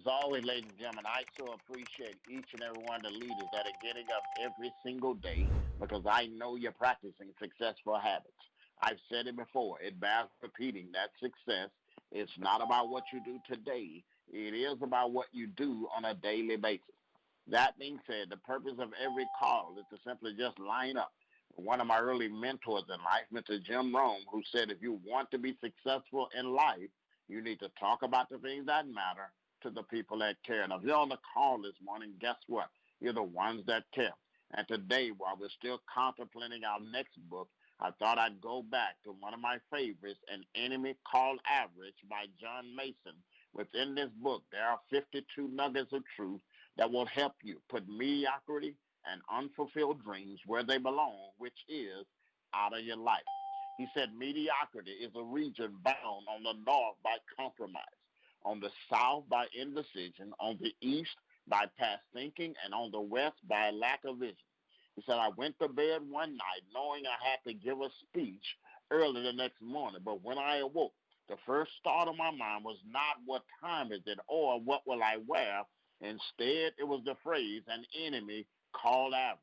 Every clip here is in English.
as always, ladies and gentlemen, I so appreciate each and every one of the leaders that are getting up every single day because I know you're practicing successful habits. I've said it before. It bears repeating that success is not about what you do today. It is about what you do on a daily basis. That being said, the purpose of every call is to simply just line up. One of my early mentors in life, Mr. Jim Rome, who said if you want to be successful in life, you need to talk about the things that matter to the people that care. Now, if you're on the call this morning, guess what? You're the ones that care. And today, while we're still contemplating our next book, I thought I'd go back to one of my favorites, An Enemy Called Average by John Mason. Within this book, there are 52 nuggets of truth that will help you put mediocrity and unfulfilled dreams where they belong, which is out of your life. He said mediocrity is a region bound on the north by compromise, on the south by indecision, on the east by past thinking, and on the west by lack of vision. He said, I went to bed one night knowing I had to give a speech early the next morning, but when I awoke, the first thought of my mind was not what time is it or what will I wear. Instead, it was the phrase, an enemy called average.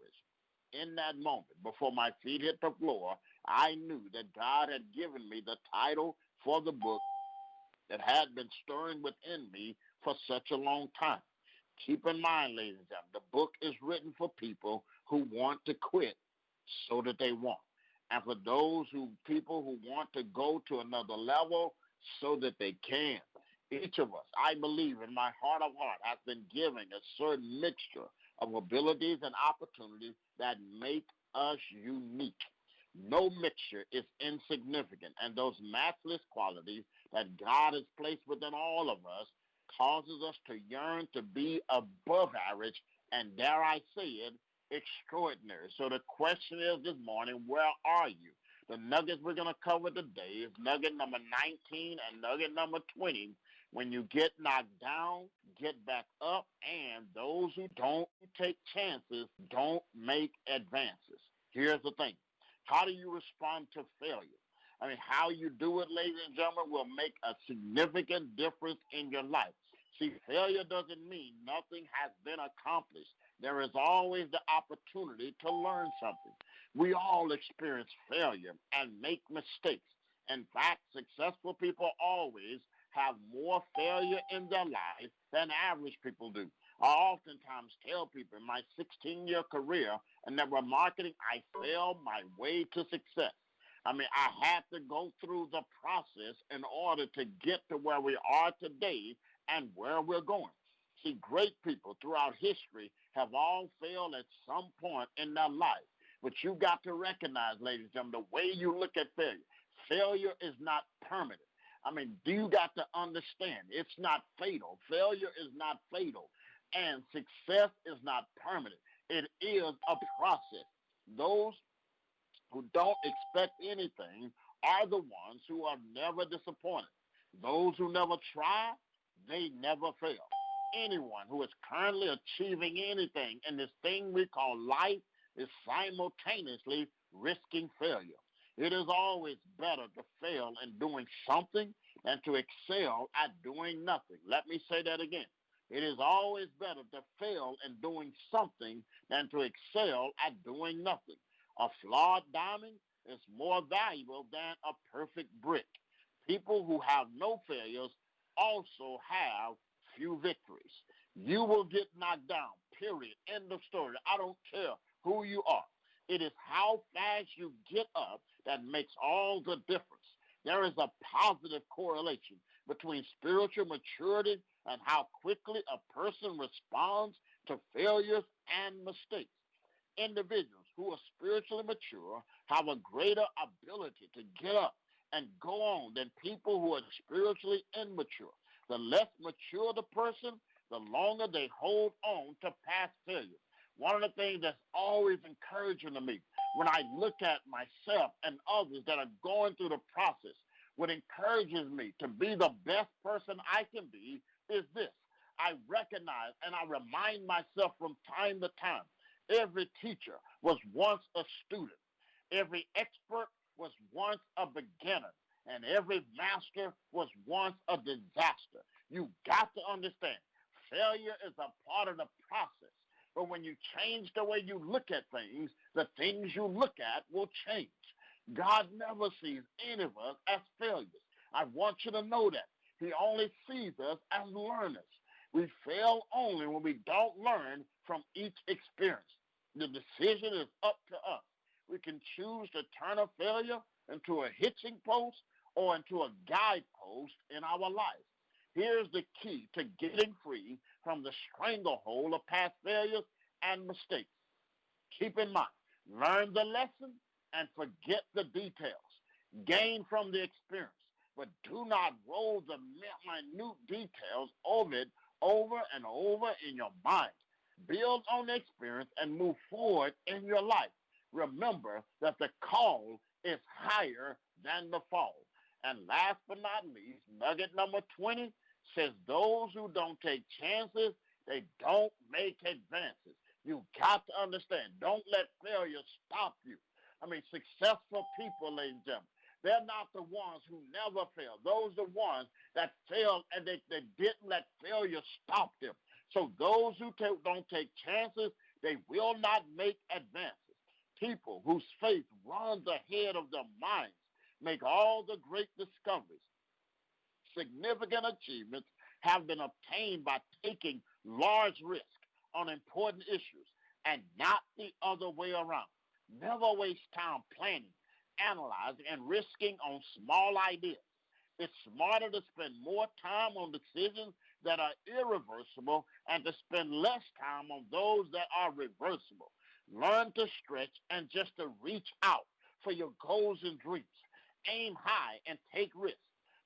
In that moment, before my feet hit the floor, I knew that God had given me the title for the book that had been stirring within me for such a long time. Keep in mind, ladies and gentlemen, the book is written for people who want to quit so that they won't. And for people who want to go to another level so that they can. Each of us, I believe in my heart of heart, has been given a certain mixture of abilities and opportunities that make us unique. No mixture is insignificant, and those matchless qualities that God has placed within all of us causes us to yearn to be above average and, dare I say it, extraordinary. So the question is this morning, where are you? The nuggets we're going to cover today is nugget number 19 and nugget number 20. When you get knocked down, get back up, and those who don't take chances don't make advances. Here's the thing. How do you respond to failure? I mean, how you do it, ladies and gentlemen, will make a significant difference in your life. See, failure doesn't mean nothing has been accomplished. There is always the opportunity to learn something. We all experience failure and make mistakes. In fact, successful people always have more failure in their life than average people do. I oftentimes tell people in my 16-year career in network marketing, I failed my way to success. I mean, I had to go through the process in order to get to where we are today and where we're going. See, great people throughout history have all failed at some point in their life. But you got to recognize, ladies and gentlemen, the way you look at failure. Failure is not permanent. I mean, you got to understand, it's not fatal. Failure is not fatal. And success is not permanent. It is a process. Those who don't expect anything are the ones who are never disappointed. Those who never try, they never fail. Anyone who is currently achieving anything in this thing we call life is simultaneously risking failure. It is always better to fail in doing something than to excel at doing nothing. Let me say that again. It is always better to fail in doing something than to excel at doing nothing. A flawed diamond is more valuable than a perfect brick. People who have no failures also have few victories. You will get knocked down, period. End of story. I don't care who you are. It is how fast you get up that makes all the difference. There is a positive correlation between spiritual maturity and how quickly a person responds to failures and mistakes. Individuals who are spiritually mature have a greater ability to get up and go on than people who are spiritually immature. The less mature the person, the longer they hold on to past failure. One of the things that's always encouraging to me when I look at myself and others that are going through the process, what encourages me to be the best person I can be is this. I recognize and I remind myself from time to time, every teacher was once a student. Every expert was once a beginner. And every master was once a disaster. You got to understand, Failure is a part of the process. But when you change the way you look at things, the things you look at will change. God never sees any of us as failures. I want you to know that. He only sees us as learners. We fail only when we don't learn from each experience. The decision is up to us. We can choose to turn a failure into a hitching post or into a guidepost in our lives. Here's the key to getting free from the stranglehold of past failures and mistakes. Keep in mind, learn the lesson and forget the details. Gain from the experience, but do not roll the minute details of it over and over in your mind. Build on the experience and move forward in your life. Remember that the call is higher than the fall. And last but not least, nugget number 20 says those who don't take chances, they don't make advances. You got to understand, don't let failure stop you. I mean, successful people, ladies and gentlemen, they're not the ones who never fail. Those are the ones that failed and they didn't let failure stop them. So those who don't take chances, they will not make advances. People whose faith runs ahead of their minds make all the great discoveries. Significant achievements have been obtained by taking large risks on important issues and not the other way around. Never waste time planning, analyzing, and risking on small ideas. It's smarter to spend more time on decisions that are irreversible and to spend less time on those that are reversible. Learn to stretch and just to reach out for your goals and dreams. Aim high and take risks.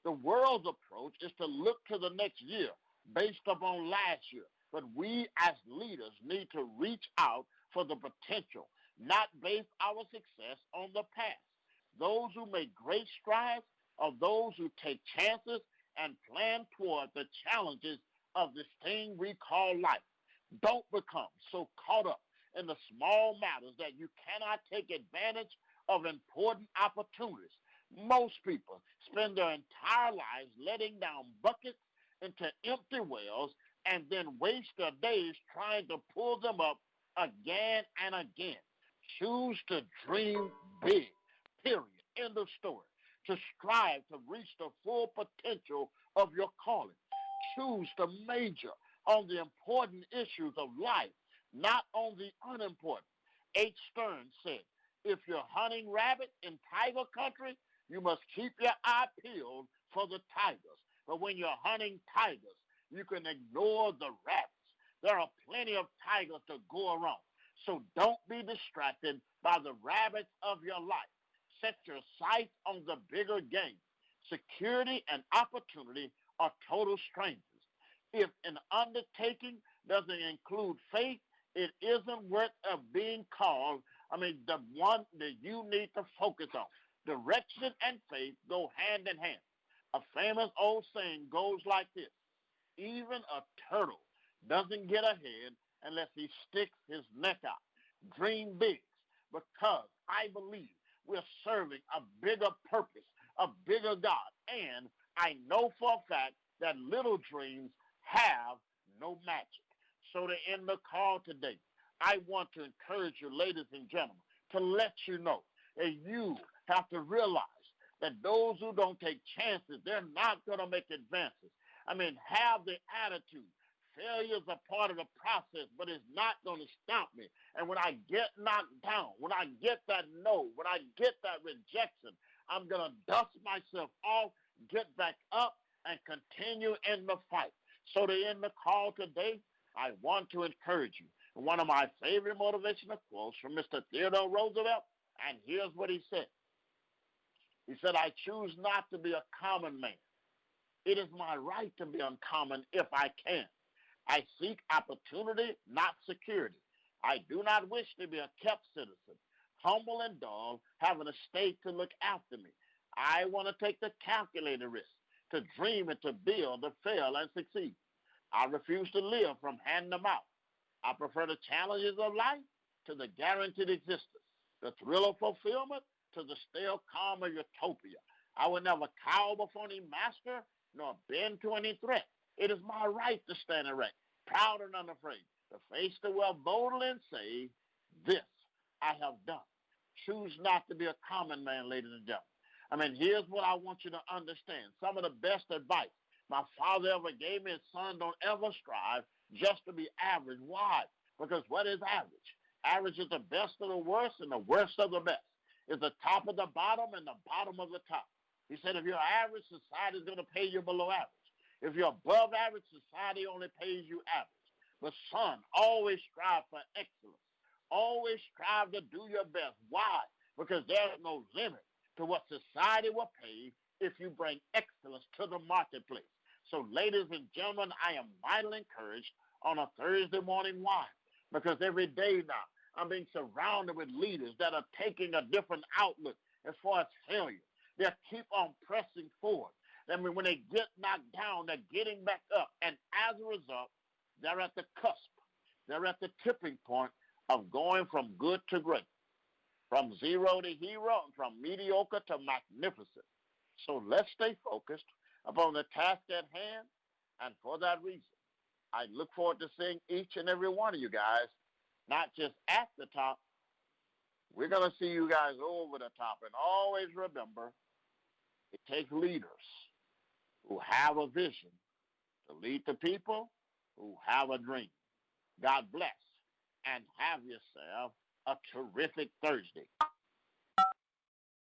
The world's approach is to look to the next year based upon last year. But we as leaders need to reach out for the potential, not base our success on the past. Those who make great strides are those who take chances and plan toward the challenges of this thing we call life. Don't become so caught up in the small matters that you cannot take advantage of important opportunities. Most people spend their entire lives letting down buckets into empty wells and then waste their days trying to pull them up again and again. Choose to dream big, period. End of story. To strive to reach the full potential of your calling. Choose to major on the important issues of life, not on the unimportant. H. Stern said, if you're hunting rabbit in tiger country, you must keep your eye peeled for the tigers. But when you're hunting tigers, you can ignore the rabbits. There are plenty of tigers to go around. So don't be distracted by the rabbits of your life. Set your sights on the bigger game. Security and opportunity are total strangers. If an undertaking doesn't include faith, it isn't worth of being called, the one that you need to focus on. Direction and faith go hand in hand. A famous old saying goes like this: even a turtle doesn't get ahead unless he sticks his neck out. Dream big, because I believe we're serving a bigger purpose, a bigger God. And I know for a fact that little dreams have no magic. So to end the call today, I want to encourage you, ladies and gentlemen, to let you know that you have to realize that those who don't take chances, they're not going to make advances. Have the attitude. Failure is a part of the process, but it's not going to stop me. And when I get knocked down, when I get that no, when I get that rejection, I'm going to dust myself off, get back up, and continue in the fight. So to end the call today, I want to encourage you. One of my favorite motivational quotes from Mr. Theodore Roosevelt, and here's what he said. He said, I choose not to be a common man. It is my right to be uncommon if I can. I seek opportunity, not security. I do not wish to be a kept citizen, humble and dull, having a state to look after me. I want to take the calculated risk, to dream and to build, to fail and succeed. I refuse to live from hand to mouth. I prefer the challenges of life to the guaranteed existence, the thrill of fulfillment to the stale calm of utopia. I will never cower before any master, nor bend to any threat. It is my right to stand erect. proud and unafraid, to face the world boldly and say, this I have done. Choose not to be a common man, ladies and gentlemen. I mean, here's what I want you to understand. Some of the best advice my father ever gave me is, son, don't ever strive just to be average. Why? Because what is average? Average is the best of the worst and the worst of the best. It's the top of the bottom and the bottom of the top. He said if you're average, society is going to pay you below average. If you're above average, society only pays you average. But son, always strive for excellence. Always strive to do your best. Why? Because there's no limit to what society will pay if you bring excellence to the marketplace. So, ladies and gentlemen, I am mightily encouraged on a Thursday morning. Why? Because every day now, I'm being surrounded with leaders that are taking a different outlook as far as failure. They keep on pressing forward. I mean, when they get knocked down, they're getting back up. And as a result, they're at the cusp. They're at the tipping point of going from good to great, from zero to hero, and from mediocre to magnificent. So let's stay focused upon the task at hand. And for that reason, I look forward to seeing each and every one of you guys, not just at the top. We're going to see you guys over the top. And always remember, it takes leaders who have a vision to lead the people who have a dream. God bless, and have yourself a terrific Thursday.